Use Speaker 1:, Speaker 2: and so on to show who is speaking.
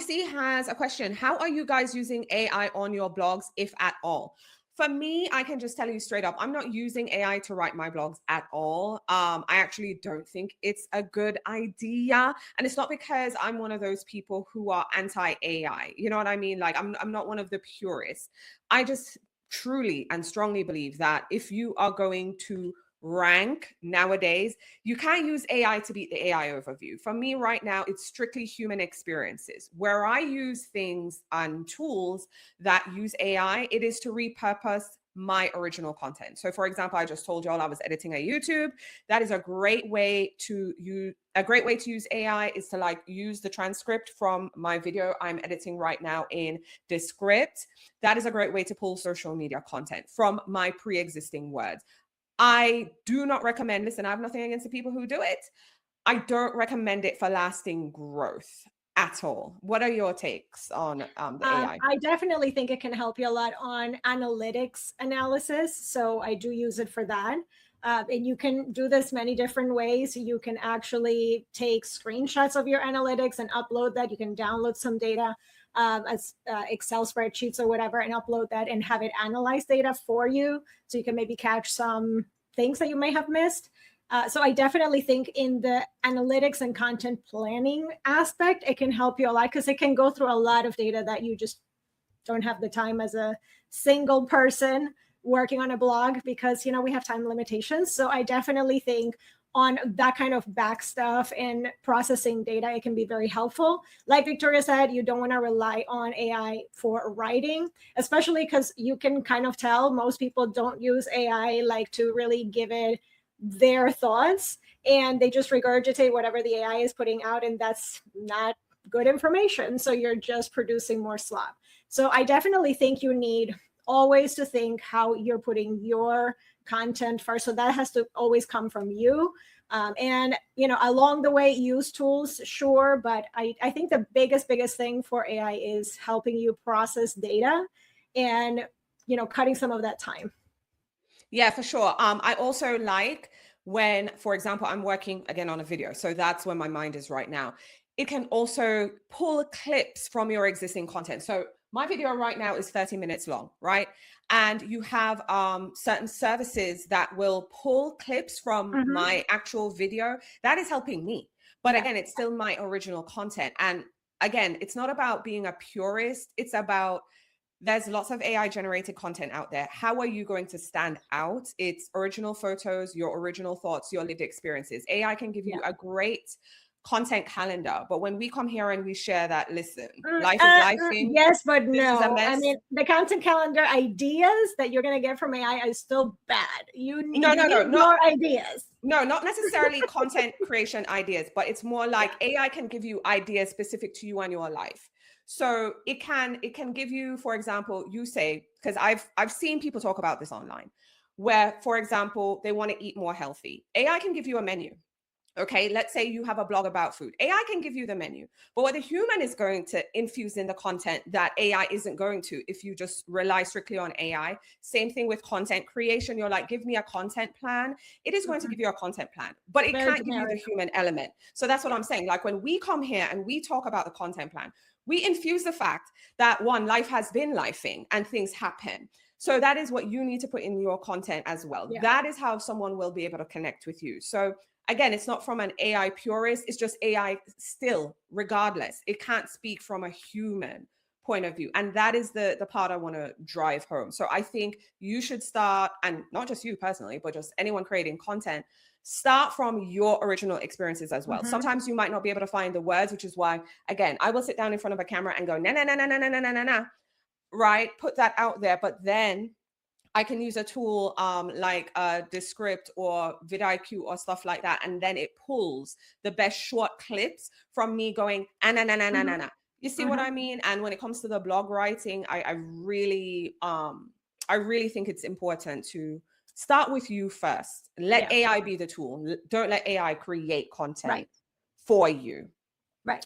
Speaker 1: Missy has a question. How are you guys using AI on your blogs, if at all? For me, I can just tell you straight up, I'm not using AI to write my blogs at all. I actually don't think it's a good idea. And it's not because I'm one of those people who are anti-AI. You know what I mean? Like I'm not one of the purists. I just truly and strongly believe that if you are going to rank nowadays, you can't use AI to beat the AI overview. For me right now, it's strictly human experiences. Where I use things and tools that use AI, it is to repurpose my original content. So for example, I just told y'all I was editing a YouTube. That is a great way to use AI is to like use the transcript from my video I'm editing right now in Descript. That is a great way to pull social media content from my pre-existing words. I do not recommend, listen, I have nothing against the people who do it. I don't recommend it for lasting growth at all. What are your takes on the AI?
Speaker 2: I definitely think it can help you a lot on analytics analysis. So I do use it for that. And you can do this many different ways. You can actually take screenshots of your analytics and upload that. You can download some data as Excel spreadsheets or whatever and upload that and have it analyze data for you. So you can maybe catch some things that you may have missed. So I definitely think in the analytics and content planning aspect, it can help you a lot because it can go through a lot of data that you just don't have the time as a single person working on a blog because, you know, we have time limitations. So I definitely think on that kind of back stuff and processing data, it can be very helpful. Like Victoria said, you don't want to rely on AI for writing, especially because you can kind of tell most people don't use AI like to really give it their thoughts and they just regurgitate whatever the AI is putting out, and that's not good information. So you're just producing more slop. So I definitely think you need always to think how you're putting your content first. So that has to always come from you. And, you know, along the way, use tools, sure. But I think the biggest thing for AI is helping you process data and, you know, cutting some of that time.
Speaker 1: Yeah, for sure. I also like when, for example, I'm working again on a video. So that's where my mind is right now. It can also pull clips from your existing content. So my video right now is 30 minutes long, right? And you have certain services that will pull clips from my actual video. That is helping me. But again, it's still my original content. And again, it's not about being a purist. It's about there's lots of AI generated content out there. How are you going to stand out? It's original photos, your original thoughts, your lived experiences. AI can give you a great content calendar, but when we come here and we share that, listen, life is lifing.
Speaker 2: Yes, but no. I mean, the content calendar ideas that you're going to get from AI is still bad. You need more ideas.
Speaker 1: No, not necessarily content creation ideas, but it's more like AI can give you ideas specific to you and your life. So it can give you, for example, you say, because I've seen people talk about this online, where, for example, they want to eat more healthy. AI can give you a menu. Okay, let's say you have a blog about food. AI can give you the menu, but what the human is going to infuse in the content that AI isn't going to if you just rely strictly on AI. Same thing with content creation. You're like, give me a content plan. It is going to give you a content plan, but it can't give you the human element. So that's what I'm saying. Like when we come here and we talk about the content plan, we infuse the fact that one, life has been lifing and things happen. So that is what you need to put in your content as well. Yeah. That is how someone will be able to connect with you. So again, it's not from an AI purist. It's just AI still, regardless. It can't speak from a human point of view. And that is the part I want to drive home. So I think you should start, and not just you personally, but just anyone creating content, start from your original experiences as well. Sometimes you might not be able to find the words, which is why, again, I will sit down in front of a camera and go, na, na, na, na, na, na, na, na, na, right? Put that out there. But then I can use a tool like Descript or vidIQ or stuff like that. And then it pulls the best short clips from me going, na, na, na, na, na, na. You see what I mean? And when it comes to the blog writing, I really think it's important to start with you first. Let AI be the tool. Don't let AI create content for you.
Speaker 2: Right.